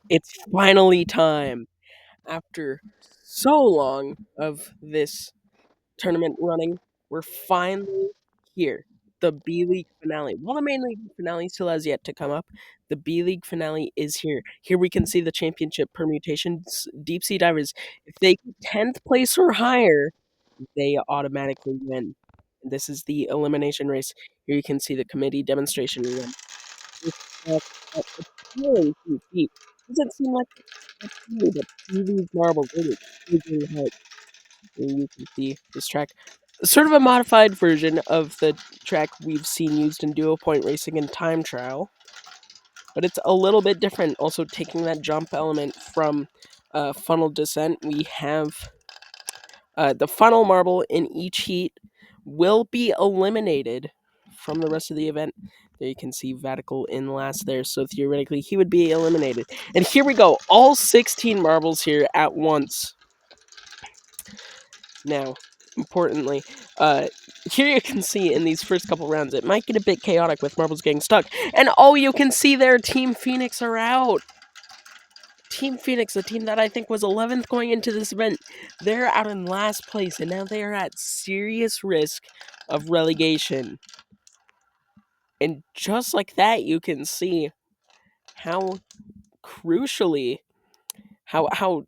It's finally time. After so long of this tournament running, we're finally here. The B League finale. While the main league finale still has yet to come up, the B League finale is here. Here we can see the championship permutations. Deep Sea Divers, if they get 10th place or higher, they automatically win. This is the elimination race. Here you can see the committee demonstration run. This stuff at a thrilling 2 feet. Doesn't seem like it's new, but these marbles really figuring out. And you can see this track, sort of a modified version of the track we've seen used in dual point racing and time trial, but it's a little bit different. Also, taking that jump element from funnel descent, we have the funnel marble in each heat will be eliminated from the rest of the event. There you can see Vatical in last there, so theoretically he would be eliminated. And here we go, all 16 marbles here at once. Now, importantly, here you can see in these first couple rounds, it might get a bit chaotic with marbles getting stuck. And oh, you can see there, Team Phoenix are out. Team Phoenix, the team that I think was 11th going into this event, they're out in last place, and now they are at serious risk of relegation. And just like that, you can see how crucially, how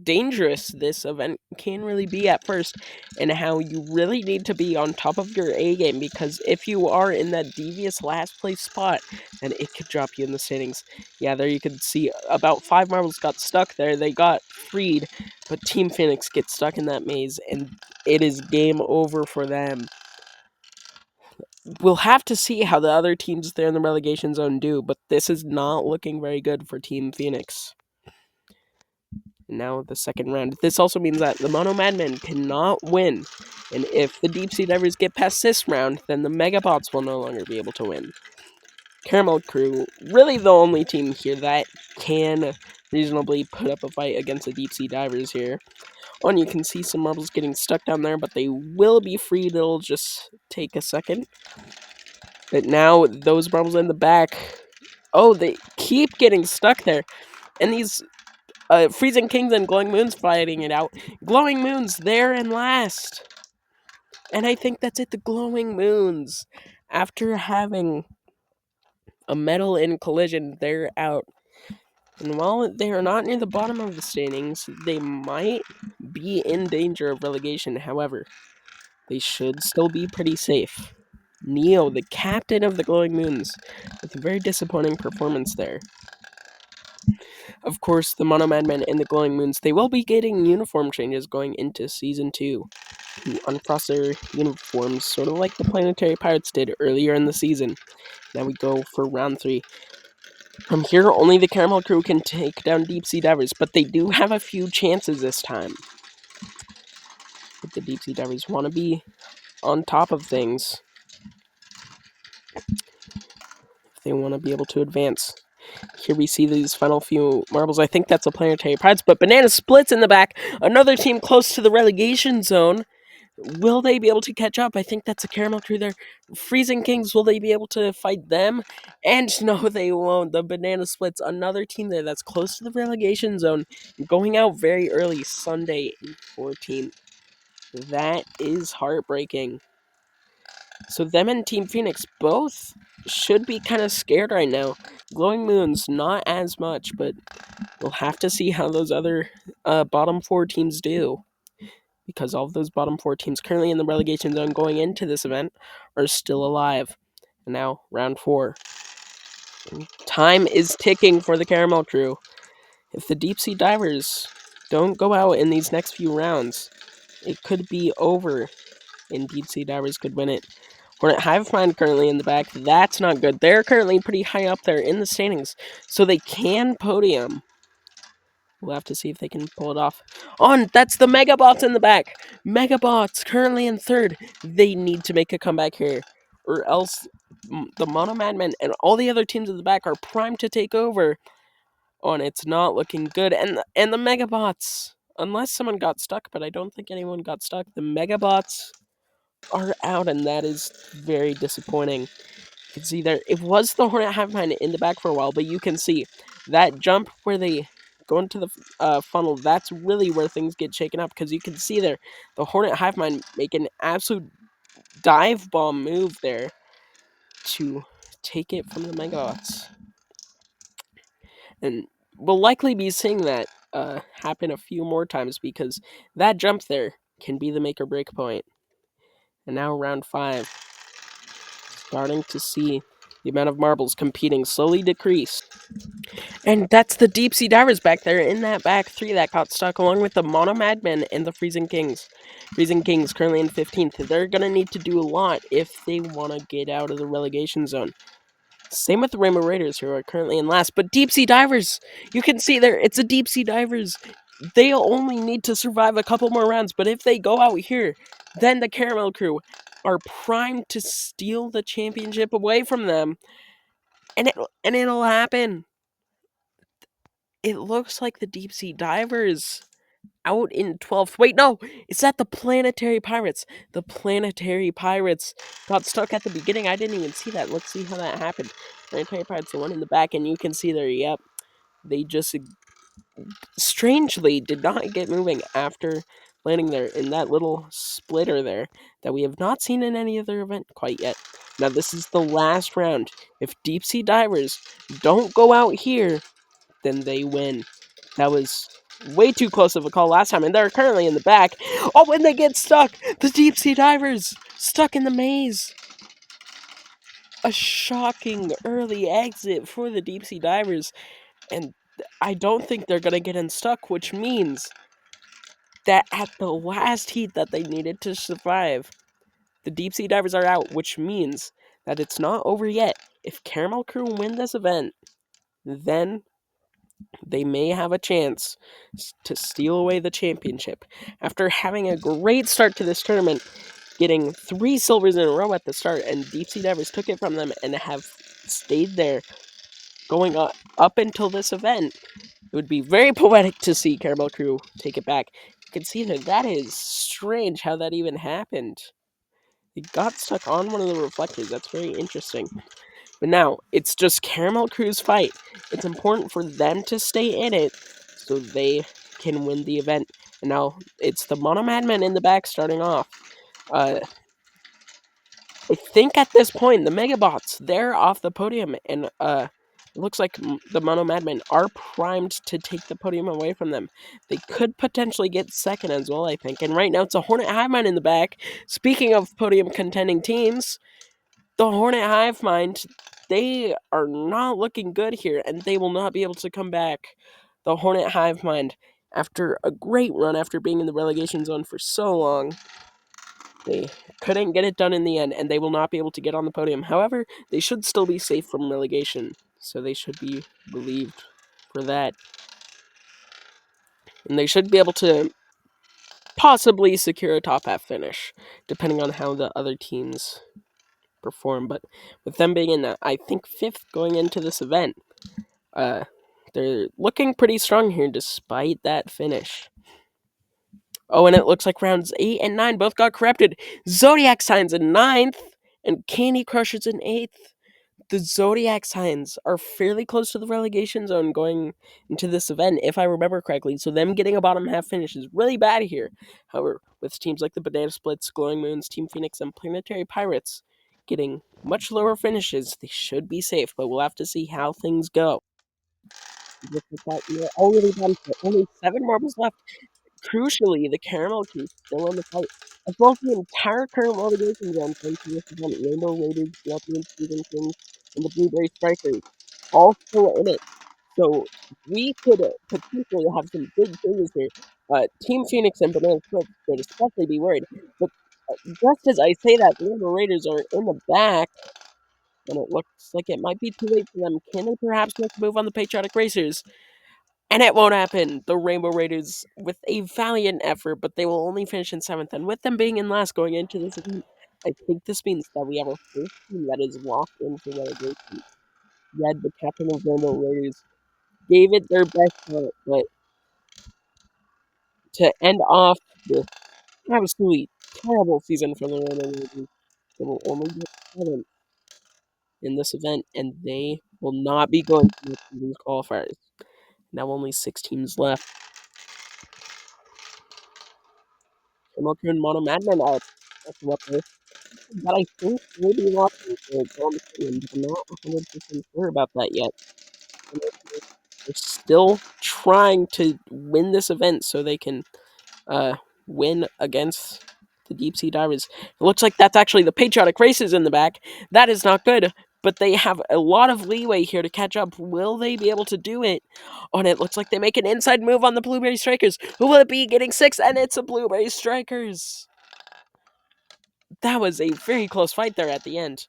dangerous this event can really be at first, and how you really need to be on top of your A game, because if you are in that devious last place spot, then it could drop you in the standings. Yeah, there you can see about 5 marbles got stuck there. They got freed, but Team Phoenix gets stuck in that maze, and it is game over for them. We'll have to see how the other teams there in the relegation zone do, but this is not looking very good for Team Phoenix. Now the second round. This also means that the Mono Madmen cannot win. And if the Deep Sea Divers get past this round, then the Megabots will no longer be able to win. Caramel Crew, really the only team here that can reasonably put up a fight against the Deep Sea Divers here. And you can see some marbles getting stuck down there, but they will be freed. It'll just take a second. But now those marbles in the back, oh, they keep getting stuck there. And these Freezing Kings and Glowing Moons fighting it out. Glowing Moons there in last. And I think that's it. The Glowing Moons, after having a medal in collision, they're out. And while they are not near the bottom of the standings, they might be in danger of relegation. However, they should still be pretty safe. Neo, the captain of the Glowing Moons, with a very disappointing performance there. Of course, the Mono Madmen and the Glowing Moons, they will be getting uniform changes going into Season 2 to uncross their uniforms, sort of like the Planetary Pirates did earlier in the season. Now we go for round 3. From here, only the Caramel Crew can take down Deep Sea Divers, but they do have a few chances this time. But the Deep Sea Divers want to be on top of things. They want to be able to advance. Here we see these final few marbles. I think that's a Planetary Pirates, but Banana Splits in the back. Another team close to the relegation zone. Will they be able to catch up? I think that's a Caramel Crew there. Freezing Kings, will they be able to fight them? And no, they won't. The Banana Splits, another team there that's close to the relegation zone, going out very early, Sunday 14th. That is heartbreaking. So them and Team Phoenix both should be kind of scared right now. Glowing Moons, not as much, but we'll have to see how those other bottom 4 teams do. Because all of those bottom 4 teams currently in the relegation zone going into this event are still alive. And now, round 4. Time is ticking for the Caramel Crew. If the Deep Sea Divers don't go out in these next few rounds, it could be over, and Deep Sea Divers could win it. Hornet Hive Mind currently in the back. That's not good. They're currently pretty high up there in the standings, so they can podium. We'll have to see if they can pull it off. On, that's the Megabots in the back. Megabots currently in 3rd. They need to make a comeback here, or else the Mono Madmen and all the other teams in the back are primed to take over. On, it's not looking good, and the Megabots, unless someone got stuck, but I don't think anyone got stuck. The Megabots are out, and that is very disappointing. You can see there, it was the Hornet Hive Mind in the back for a while, but you can see That jump where they go into the funnel, that's really where things get shaken up, because you can see there the Hornet Hive Mind make an absolute dive bomb move there to take it from the Megabots. And we'll likely be seeing that happen a few more times, because that jump there can be the make or break point. And now round 5, starting to see the amount of marbles competing slowly decrease. And that's the deep sea divers back there in that back 3 that got stuck, along with the Mono Madmen and the Freezing Kings. Freezing Kings currently in 15th. They're going to need to do a lot if they want to get out of the relegation zone. Same with the Rainbow Raiders, who are currently in last. But deep sea divers, you can see there, it's a deep sea divers. They only need to survive a couple more rounds, but if they go out here, then the Caramel crew are primed to steal the championship away from them. And it'll happen. It looks like the deep sea divers out in 12th. Wait, no, is that the Planetary Pirates? The Planetary Pirates got stuck at the beginning. I didn't even see that. Let's see how that happened. Planetary Pirates, the one in the back, and you can see there, yep, they just strangely did not get moving after landing there in that little splitter there that we have not seen in any other event quite yet. Now, this is the last round. If deep sea divers don't go out here, then they win. That was way too close of a call last time, and they're currently in the back. Oh, when they get stuck, the deep sea divers stuck in the maze. A shocking early exit for the deep sea divers, and I don't think they're gonna get unstuck, which means that at the last heat that they needed to survive, the deep sea divers are out, which means that it's not over yet. If Caramel Crew win this event, then they may have a chance to steal away the championship. After having a great start to this tournament, getting 3 silvers in a row at the start, and Deep Sea Divers took it from them and have stayed there going up until this event, it would be very poetic to see Caramel Crew take it back. You can see that is strange how that even happened. It got stuck on one of the reflectors. That's very interesting. But now, it's just Caramel Crew's fight. It's important for them to stay in it so they can win the event. And now, it's the Mono Madmen in the back starting off. I think at this point, the Megabots, they're off the podium. And it looks like the Mono Madmen are primed to take the podium away from them. They could potentially get second as well, I think. And right now, it's a Hornet Hive Mind in the back. Speaking of podium contending teams, the Hornet Hive Mind, they are not looking good here, and they will not be able to come back. The Hornet Hive Mind, after a great run, after being in the relegation zone for so long, they couldn't get it done in the end, and they will not be able to get on the podium. However, they should still be safe from relegation, so they should be relieved for that. And they should be able to possibly secure a top half finish, depending on how the other teams perform. But with them being in, I think, 5th going into this event, they're looking pretty strong here despite that finish. Oh, and it looks like rounds 8 and 9 both got corrupted. Zodiac Signs in 9th and Candy Crushers in 8th. The Zodiac Signs are fairly close to the relegation zone going into this event, if I remember correctly. So them getting a bottom half finish is really bad here. However, with teams like the Banana Splits, Glowing Moons, Team Phoenix, and Planetary Pirates getting much lower finishes, they should be safe. But we'll have to see how things go. Look at that, we're already down to only 7 marbles left. Crucially, the Caramel Crew still in the fight, as well as the entire current relegation zone thanks to this event. Rainbow Raiders, the Ultimate Freezing Kings, and the Blueberry Strikers all still in it. So we could potentially have some big changes here. Team Phoenix and Banana Splits should especially be worried. But just as I say that, the Rainbow Raiders are in the back, and it looks like it might be too late for them. Can they perhaps make a move on the Patriotic Racers? And it won't happen. The Rainbow Raiders, with a valiant effort, but they will only finish in 7th. And with them being in last going into this event, I think this means that we have our first team that is locked in for relegation. Red, the captain of Rainbow Raiders, gave it their best shot, but to end off this absolutely terrible season for the Rainbow Raiders, they will only get 7th in this event, and they will not be going to these qualifiers. Now only 6 teams left. Camellia and Mono Madmen are up there. But I think maybe lost to go on the podium, but I'm not 100% sure about that yet. They're still trying to win this event so they can uh, win against the deep sea divers. It looks like that's actually the patriotic races in the back. That is not good, but they have a lot of leeway here to catch up. Will they be able to do it? Oh, and it looks like they make an inside move on the Blueberry Strikers. Who will it be getting 6? And it's a Blueberry Strikers. That was a very close fight there at the end,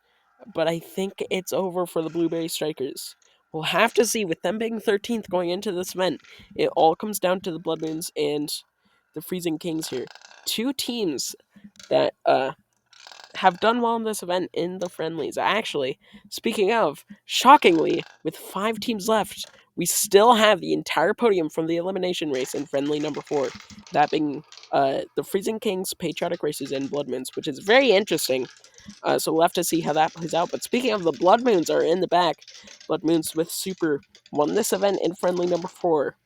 but I think it's over for the Blueberry Strikers. We'll have to see. With them being 13th going into this event, it all comes down to the Blood Moons and the Freezing Kings here. 2 teams that have done well in this event in the friendlies. Actually, speaking of, shockingly, with 5 teams left, we still have the entire podium from the elimination race in friendly number 4. That being the Freezing Kings, Patriotic Races, and Blood Moons, which is very interesting. So we'll have to see how that plays out. But speaking of, the Blood Moons are in the back. Blood Moons with Super won this event in friendly number 4.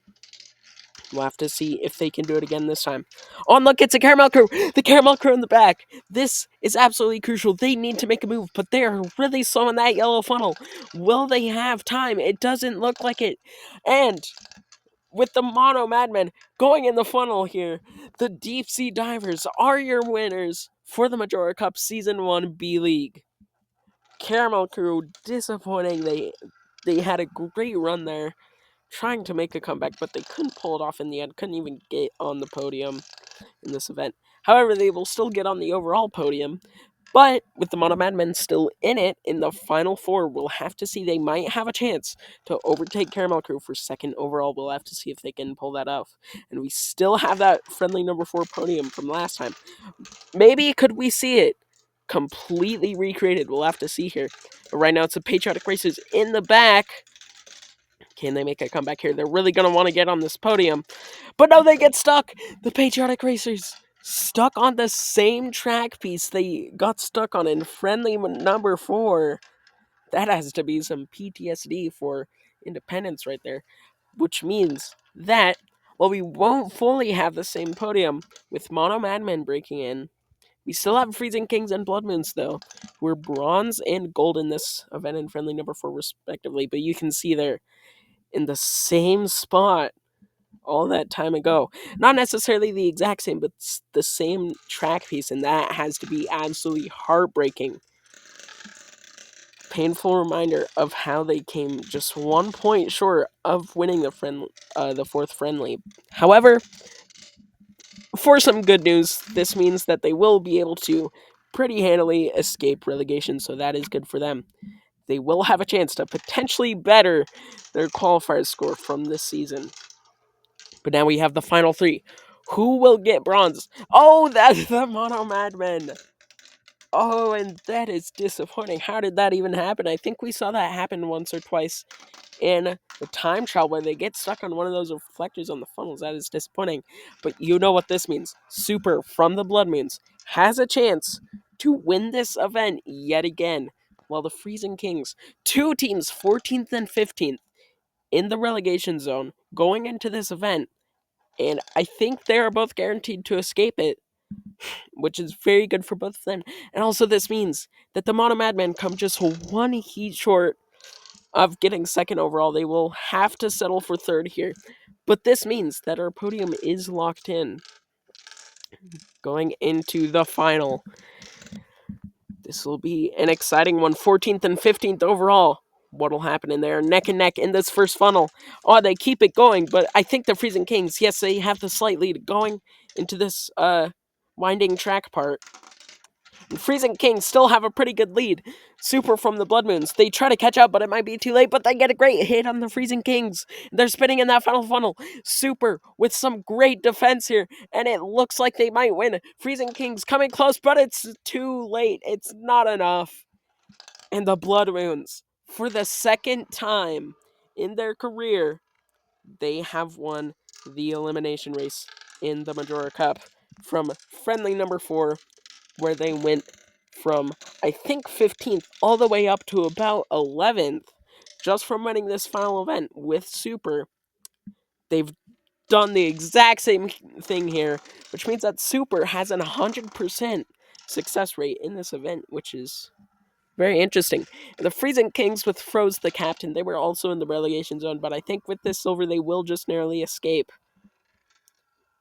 We'll have to see if they can do it again this time. Oh, and look, it's a Caramel Crew! The Caramel Crew in the back! This is absolutely crucial. They need to make a move, but they're really slow in that yellow funnel. Will they have time? It doesn't look like it. And with the Mono Madmen going in the funnel here, the Deep Sea Divers are your winners for the Majora Cup Season 1 B-League. Caramel Crew, disappointing. They had a great run there, trying to make a comeback, but they couldn't pull it off in the end, couldn't even get on the podium in this event. However, they will still get on the overall podium, but with the Mono Madmen still in it, in the final 4, we'll have to see. They might have a chance to overtake Caramel Crew for 2nd overall. We'll have to see if they can pull that off. And we still have that friendly number 4 podium from last time. Maybe could we see it completely recreated? We'll have to see here. But right now it's the Patriotic Racers in the back. Can they make a comeback here? They're really going to want to get on this podium. But no, they get stuck. The Patriotic Racers stuck on the same track piece they got stuck on in friendly number 4. That has to be some PTSD for Independence right there. Which means that, while we won't fully have the same podium with Mono Madmen breaking in, we still have Freezing Kings and Blood Moons, though, who are bronze and gold in this event in friendly number 4, respectively. But you can see they're in the same spot all that time ago. Not necessarily the exact same, but the same track piece, and that has to be absolutely heartbreaking. Painful reminder of how they came just 1 point short of winning the 4th friendly. However, for some good news, this means that they will be able to pretty handily escape relegation, so that is good for them. They will have a chance to potentially better their qualifiers score from this season. But now we have the final 3. Who will get bronze? Oh, that's the Mono Madmen. Oh, and that is disappointing. How did that even happen? I think we saw that happen once or twice in the time trial where they get stuck on one of those reflectors on the funnels. That is disappointing. But you know what this means. Super from the Blood Moons has a chance to win this event yet again. While the Freezing Kings, 2 teams, 14th and 15th, in the relegation zone going into this event. And I think they are both guaranteed to escape it, which is very good for both of them. And also this means that the Mono Madmen come just 1 heat short of getting 2nd overall. They will have to settle for 3rd here. But this means that our podium is locked in going into the final. This will be an exciting one. 14th and 15th overall. What'll happen in there? Neck and neck in this first funnel. Oh, they keep it going, but I think the Freezing Kings, yes, they have the slight lead going into this winding track part. And Freezing Kings still have a pretty good lead. Super from the Blood Moons. They try to catch up, but it might be too late. But they get a great hit on the Freezing Kings. They're spinning in that final funnel. Super with some great defense here. And it looks like they might win. Freezing Kings coming close, but it's too late. It's not enough. And the Blood Moons, for the 2nd time in their career, they have won the elimination race in the Majora Cup from friendly number 4, where they went from, I think, 15th all the way up to about 11th, just from winning this final event with Super. They've done the exact same thing here, which means that Super has an 100% success rate in this event, which is very interesting. And the Freezing Kings with Froze the captain, they were also in the relegation zone, but I think with this silver, they will just narrowly escape.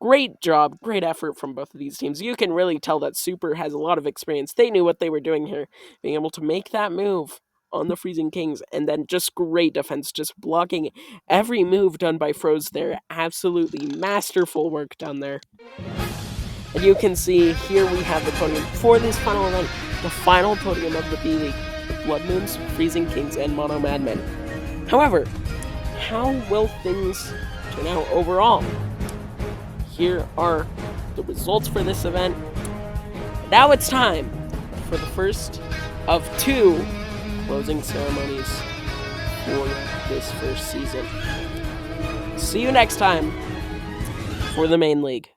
Great job, great effort from both of these teams. You can really tell that Super has a lot of experience. They knew what they were doing here, being able to make that move on the Freezing Kings, and then just great defense, just blocking every move done by Froze there. Absolutely masterful work down there. And you can see here we have the podium for this final event, the final podium of the B League, the Blood Moons, Freezing Kings, and Mono Madmen. However, how will things turn out overall? Here are the results for this event. Now it's time for the first of two closing ceremonies for this first season. See you next time for the main league.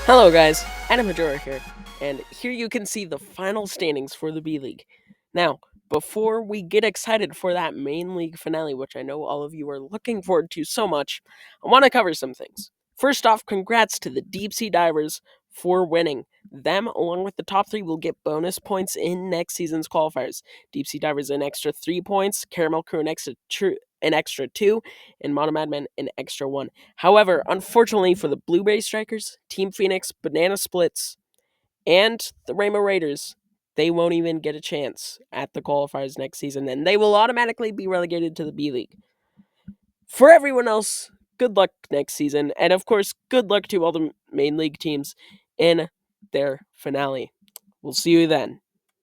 Hello guys, Majora here, and here you can see the final standings for the B League. Now, before we get excited for that main league finale, which I know all of you are looking forward to so much, I want to cover some things. First off, congrats to the Deep Sea Divers for winning. Them, along with the top three, will get bonus points in next season's qualifiers. Deep Sea Divers an extra 3 points, Caramel Crew an extra 2, and Mono Madmen an extra 1. However, unfortunately for the Blueberry Strikers, Team Phoenix, Banana Splits, and the Rainbow Raiders, they won't even get a chance at the qualifiers next season, and they will automatically be relegated to the B League. For everyone else, good luck next season, and of course, good luck to all the main league teams in their finale. We'll see you then.